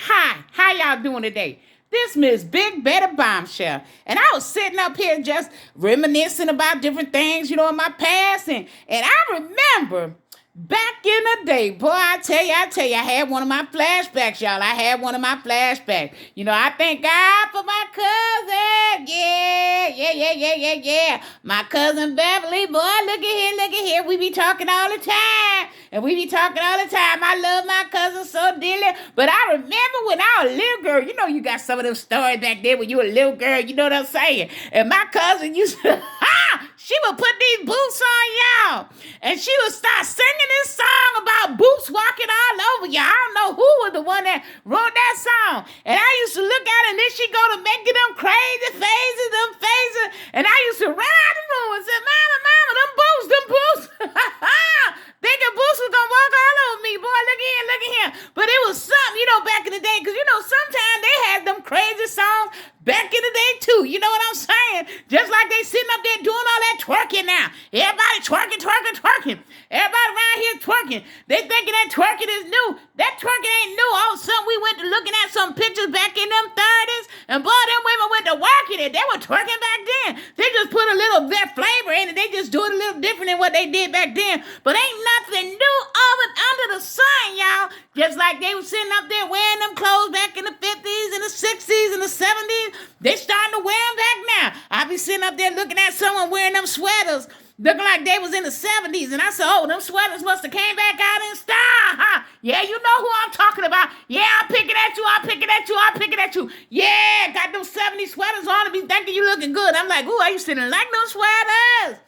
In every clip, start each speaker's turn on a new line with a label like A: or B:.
A: Hi, how y'all doing today? This Miss Big Betty Bombshell. And I was sitting up here just reminiscing about different things, in my past. And I remember back in the day, boy, I had one of my flashbacks, y'all. I had one of my flashbacks. I thank God for my cousin. Yeah. My cousin Beverly, boy, look at here. We be talking all the time. I love my cousin so dearly. But I remember when I was a little girl, you got some of those stories back there when you were a little girl, you know what I'm saying? And my cousin used to, she would put these boots on, y'all. And she would start singing this song about boots walking all over you. I don't know who was the one that wrote that song. And I used to look at it, and then she go to making them crazy faces, and I used to run out the room and say, Mama, them boots. Thinking boots was gonna walk all over me. Boy, look at here. But it was something, back in the day, because, sometimes they had them crazy songs back in the day, too. You know what I'm saying? Just like they sitting up there doing all that twerking now. Everybody twerking. Everybody around here twerking. They thinking that twerking is new. That twerking ain't new. All of a sudden, we went to looking at some pictures back in them 30s, and boy, them women went to working it. They were twerking back then. They just put a little bit flavor in it. They just do it a little different than what they did back then. But ain't nothing new under the sun, y'all. Just like they were sitting up there wearing them clothes back in the 50s and the 60s and the 70s. They starting to wear them back now. I be sitting up there looking at someone wearing them sweaters, looking like they was in the 70s. And I said, oh, them sweaters must have came back out in style, huh? Yeah, you know who I'm talking about. Yeah, I'm picking at you. Yeah, got them 70s sweaters on and be thinking you looking good. I'm like, ooh, I used to like those sweaters.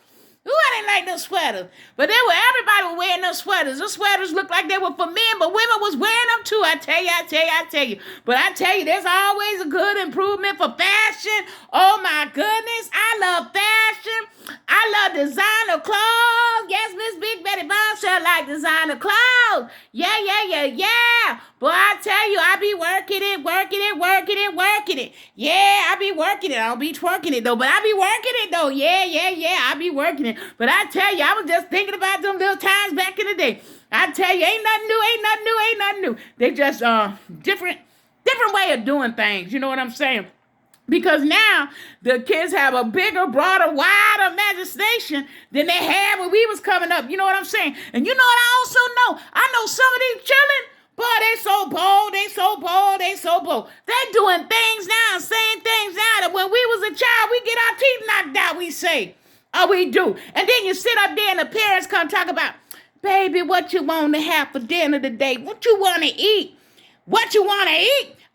A: Ooh, I didn't like those sweaters. But everybody was wearing those sweaters. Those sweaters looked like they were for men, but women was wearing them too. I tell you. But I tell you, there's always a good improvement for fashion. Oh my goodness. I love fashion. I love designer clothes. Yes, Miss Big Betty Bombshell like designer clothes. Yeah. Boy, I tell you, I be working it. Yeah, I be working it. I don't be twerking it though, but I be working it though. Yeah, I be working it. But I tell you, I was just thinking about them little times back in the day. I tell you, ain't nothing new. They just different way of doing things. You know what I'm saying? Because now the kids have a bigger, broader, wider imagination than they had when we was coming up. You know what I'm saying? And you know what I also know? I know some of these children, boy, they so bold. They doing things now, saying things now that when we was a child, we get our teeth knocked out, we say. Oh, we do. And then you sit up there and the parents come talk about, baby, what you want to have for dinner today? What you want to eat?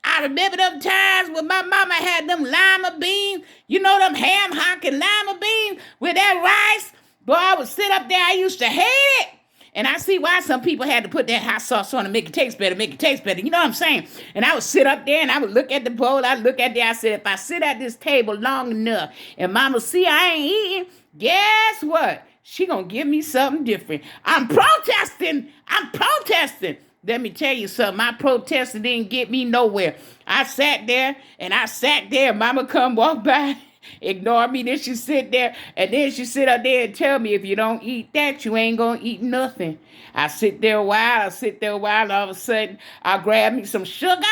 A: I remember them times when my mama had them lima beans, them ham hock and lima beans with that rice. Boy, I would sit up there. I used to hate it. And I see why some people had to put that hot sauce on to make it taste better. You know what I'm saying? And I would sit up there and I would look at the bowl. I said, if I sit at this table long enough and mama see I ain't eating, guess what? She gonna give me something different. I'm protesting. Let me tell you something. My protesting didn't get me nowhere. I sat there. Mama come walk by, ignore me. Then she sit there. And then she sit up there and tell me, if you don't eat that, you ain't going to eat nothing. I sit there a while. All of a sudden, I grab me some sugar.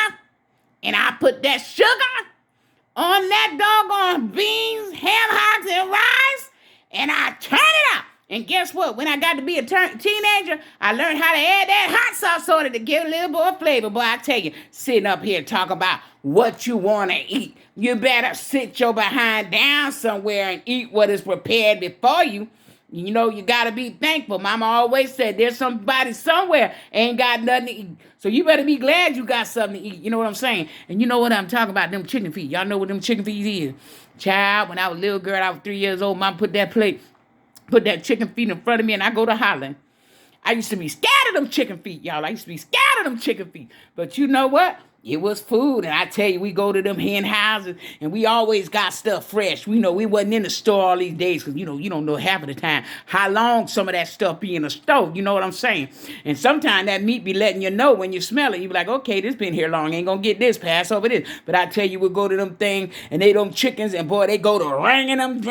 A: And I put that sugar on that doggone beans, ham hocks, and rice. And I turn it up. And guess what? When I got to be a teenager, I learned how to add that hot sauce on it to give a little more flavor. Boy, I tell you, sitting up here talking about what you want to eat. You better sit your behind down somewhere and eat what is prepared before you. You got to be thankful. Mama always said there's somebody somewhere ain't got nothing to eat. So you better be glad you got something to eat. You know what I'm saying? And you know what I'm talking about, them chicken feet. Y'all know what them chicken feet is. Child, when I was a little girl, I was 3 years old, Mom put that chicken feet in front of me, and I go to hollering. I used to be scared of them chicken feet, y'all. But you know what? It was food, and I tell you, we go to them hen houses, and we always got stuff fresh. We wasn't in the store all these days, because, you don't know half of the time how long some of that stuff be in the stove. You know what I'm saying? And sometimes that meat be letting you know when you smell it. You be like, okay, this been here long. Ain't gonna get this, pass over this. But I tell you, we go to them things, and they them chickens, and boy, they go to wringing them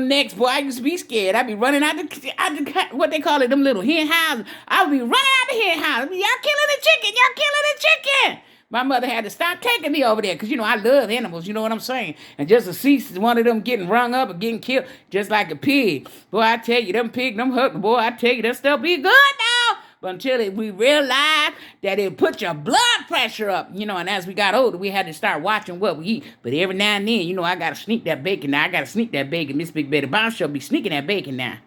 A: necks. Boy, I used to be scared. I be running out the what they call it, them little hen houses. I would be running out the hen houses. Y'all killing the chicken. man. My mother had to stop taking me over there because, I love animals, you know what I'm saying? And just to see one of them getting rung up or getting killed, just like a pig. Boy, I tell you, them pig, them hook, boy, I tell you, that stuff be good now. But until we realized that it put your blood pressure up, and as we got older, we had to start watching what we eat. But every now and then, I got to sneak that bacon now. I got to sneak that bacon. Miss Big Betty Bombshell be sneaking that bacon now.